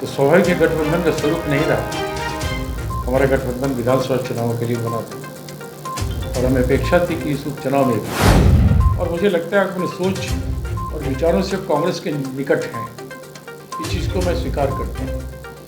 तो स्वाभाविक गठबंधन का स्वरूप नहीं रहा। हमारा गठबंधन विधानसभा चुनावों के लिए बना था और हमें अपेक्षा थी कि इस उपचुनाव में भी, और मुझे लगता है अपनी सोच और विचारों से कांग्रेस के निकट हैं, इस चीज़ को मैं स्वीकार करता हूँ।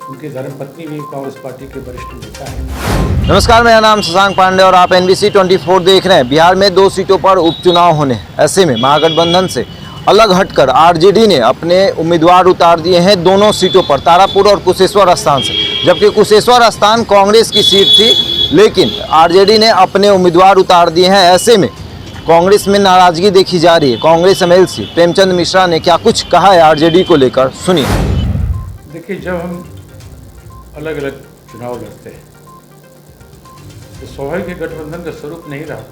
उनकी धर्मपत्नी भी कांग्रेस पार्टी के वरिष्ठ नेता हैं। नमस्कार, मेरा नाम शशांक पांडे और आप NBC 24 देख रहे हैं। बिहार में 2 सीटों पर उपचुनाव होने, ऐसे में महागठबंधन से अलग हटकर आरजेडी ने अपने उम्मीदवार उतार दिए हैं दोनों सीटों पर, तारापुर और कुशेश्वर स्थान से। जबकि कुशेश्वर स्थान कांग्रेस की सीट थी, लेकिन आरजेडी ने अपने उम्मीदवार उतार दिए हैं। ऐसे में कांग्रेस में नाराजगी देखी जा रही है। कांग्रेस MLC प्रेमचंद मिश्रा ने क्या कुछ कहा है आरजेडी को लेकर, सुनिए। देखिए, जब हम अलग अलग चुनाव लड़ते हैं तो स्वाभाविक गठबंधन का स्वरूप नहीं रहा।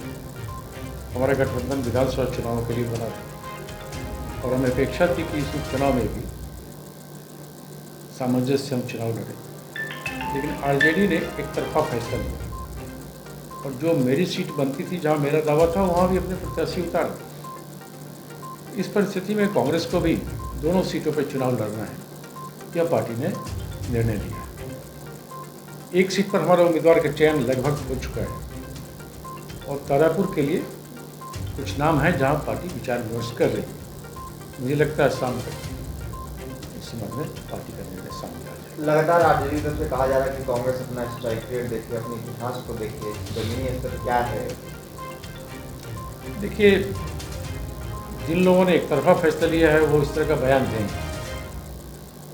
हमारा गठबंधन विधानसभा चुनावों के लिए बना था और हमें अपेक्षा थी कि इस उपचुनाव में भी सामंजस्य से हम चुनाव लड़े, लेकिन आरजेडी ने एक तरफा फैसला लिया और जो मेरी सीट बनती थी, जहां मेरा दावा था, वहां भी अपने प्रत्याशी उतार दिए। इस परिस्थिति में कांग्रेस को भी दोनों सीटों पर चुनाव लड़ना है, यह पार्टी ने निर्णय लिया। एक सीट पर हमारा उम्मीदवार का चयन लगभग हो चुका है और तारापुर के लिए कुछ नाम है जहां पार्टी विचार विमर्श कर रही है। मुझे लगता है शाम तक इस संबंध में पार्टी का निर्णय सामने आ जाएगा। लगातार आरजेडी तरफ से कहा जा रहा है कि कांग्रेस अपना स्ट्राइक रेट देखे, अपने इतिहास को देखे, जमीनी स्तर क्या है। देखिए, जिन लोगों ने एक तरफा फैसला लिया है वो इस तरह का बयान देंगे।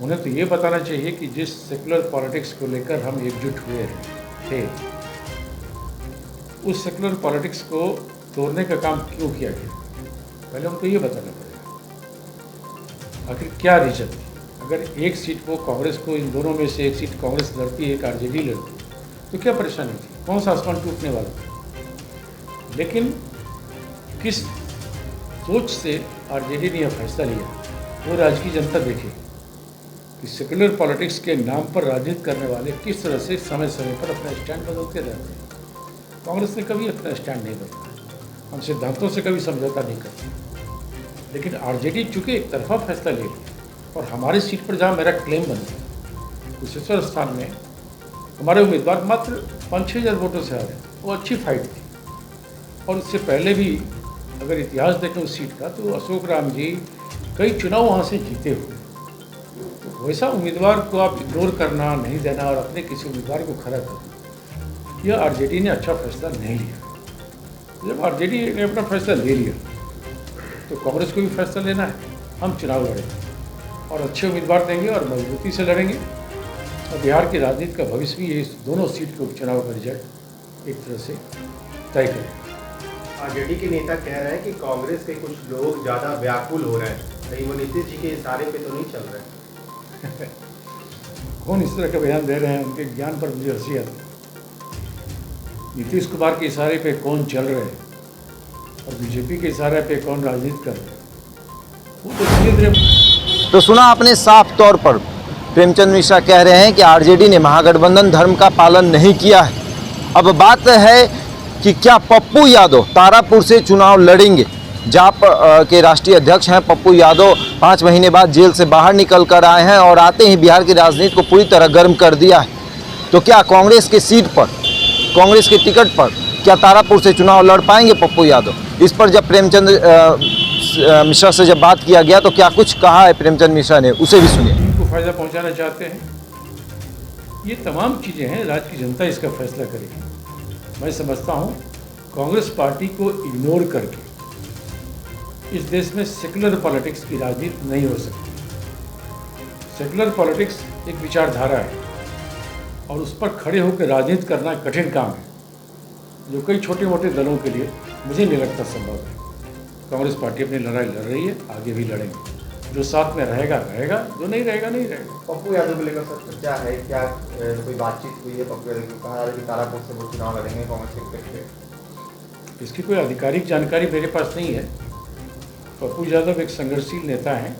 उन्हें तो ये बताना चाहिए कि जिस सेकुलर पॉलिटिक्स को लेकर हम एकजुट हुए थे, उस सेकुलर पॉलिटिक्स को तोड़ने का काम क्यों किया गया, पहले उनको ये बताना पड़ेगा। आखिर क्या रीजन थी? अगर एक सीट को कांग्रेस को, इन दोनों में से एक सीट कांग्रेस लड़ती है, एक आरजेडी लड़ती, तो क्या परेशानी थी? कौन सा आसमान टूटने वाला था? लेकिन किस सोच से आरजेडी ने यह फैसला लिया, वो राज्य की जनता देखे कि सेकुलर पॉलिटिक्स के नाम पर राजनीति करने वाले किस तरह से समय समय पर अपना स्टैंड बदलते रहते हैं। कांग्रेस ने कभी अपना स्टैंड नहीं बदला, हम सिद्धांतों से कभी समझौता नहीं करते। लेकिन आरजेडी चूंकि एक तरफा फैसला ले लिया और हमारी सीट पर जहाँ मेरा क्लेम बन गया, कुशेश्वर स्थान में हमारे उम्मीदवार मात्र 5-6 हज़ार वोटों से आ रहे, वो अच्छी फाइट थी। और इससे पहले भी अगर इतिहास देखें उस सीट का, तो अशोक राम जी कई चुनाव वहाँ से जीते हुए। तो वैसा उम्मीदवार को आप इग्नोर करना, नहीं देना और अपने किसी उम्मीदवार को खड़ा करना, यह आरजेडी ने अच्छा फैसला नहीं लिया। जब आरजेडी ने अपना फैसला ले लिया तो कांग्रेस को भी फैसला लेना है। हम चुनाव लड़ेंगे और अच्छे उम्मीदवार देंगे और मजबूती से लड़ेंगे और बिहार की राजनीति का भविष्य भी ये दोनों सीट के उपचुनाव का रिजल्ट एक तरह से तय करेगा। आरजेडी के नेता कह रहे हैं कि कांग्रेस के कुछ लोग ज़्यादा व्याकुल हो रहे हैं, कहीं वो नीतीश जी के इशारे पे तो नहीं चल रहे? कौन इस तरह का बयान दे रहे हैं? उनके ज्ञान पर मुझे हंसी आती है। नीतीश कुमार के इशारे पे कौन चल रहे हैं और बीजेपी के इशारे पे कौन राजनीति कर रहे हैं, वो तो धीरे धीरे। तो सुना आपने, साफ तौर पर प्रेमचंद मिश्रा कह रहे हैं कि आरजेडी ने महागठबंधन धर्म का पालन नहीं किया है। अब बात है कि क्या पप्पू यादव तारापुर से चुनाव लड़ेंगे। जाप के राष्ट्रीय अध्यक्ष हैं पप्पू यादव, 5 महीने बाद जेल से बाहर निकल कर आए हैं और आते ही बिहार की राजनीति को पूरी तरह गर्म कर दिया है। तो क्या कांग्रेस की सीट पर, कांग्रेस के टिकट पर क्या तारापुर से चुनाव लड़ पाएंगे पप्पू यादव? इस पर जब प्रेमचंद मिश्रा से जब बात किया गया तो क्या कुछ कहा है प्रेमचंद मिश्रा ने, उसे भी सुनिए। उनको फायदा पहुंचाना चाहते हैं, ये तमाम चीज़ें हैं, राज्य की जनता इसका फैसला करेगी। मैं समझता हूँ कांग्रेस पार्टी को इग्नोर करके इस देश में सेकुलर पॉलिटिक्स की राजनीति नहीं हो सकती। सेकुलर पॉलिटिक्स एक विचारधारा है और उस पर खड़े होकर राजनीति करना कठिन काम है, जो कई छोटे मोटे दलों के लिए मुझे नहीं लगता संभव है। कांग्रेस पार्टी अपनी लड़ाई लड़ रही है, आगे भी लड़ेंगे। जो साथ में रहेगा रहेगा, जो नहीं रहेगा नहीं रहेगा। पप्पू यादव को लेकर सर क्या है, क्या कोई बातचीत हुई है? पप्पू यादव को कहा जा रहा है कि तारापुर से वो चुनाव लड़ेंगे कांग्रेस के टिकट पे। इसकी कोई आधिकारिक जानकारी मेरे पास नहीं है। पप्पू यादव एक संघर्षशील नेता हैं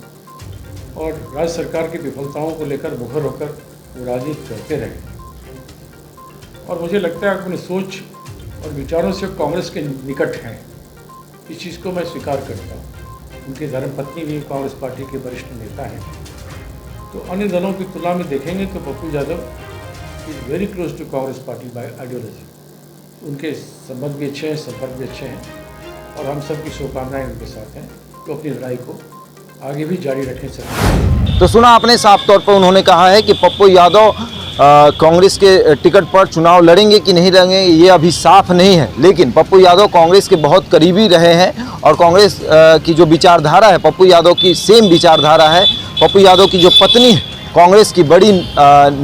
और राज्य सरकार की विफलताओं को लेकर मुखर होकर वो राजनीति करते रहे और मुझे लगता है अपनी सोच और विचारों से कांग्रेस के निकट हैं, इस चीज़ को मैं स्वीकार करता हूँ। उनकी धर्मपत्नी भी कांग्रेस पार्टी के वरिष्ठ नेता हैं तो अन्य दलों की तुलना में देखेंगे तो Pappu Yadav is very close to Congress party by ideology. उनके संबंध भी अच्छे हैं, संपर्क भी अच्छे हैं, और हम सब की शुभकामनाएं उनके साथ हैं तो अपनी लड़ाई को आगे भी जारी रखें सर। तो सुना आपने, साफ तौर पर उन्होंने कहा है कि पप्पू यादव कांग्रेस के टिकट पर चुनाव लड़ेंगे कि नहीं लड़ेंगे ये अभी साफ नहीं है, लेकिन पप्पू यादव कांग्रेस के बहुत करीबी रहे हैं और कांग्रेस की जो विचारधारा है, पप्पू यादव की सेम विचारधारा है। पप्पू यादव की जो पत्नी है कांग्रेस की बड़ी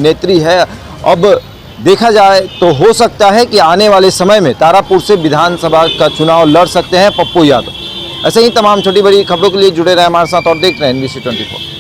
नेत्री है। अब देखा जाए तो हो सकता है कि आने वाले समय में तारापुर से विधानसभा का चुनाव लड़ सकते हैं पप्पू यादव। ऐसे ही तमाम छोटी बड़ी खबरों के लिए जुड़े रहे हमारे साथ और देखते रहें NBC 24।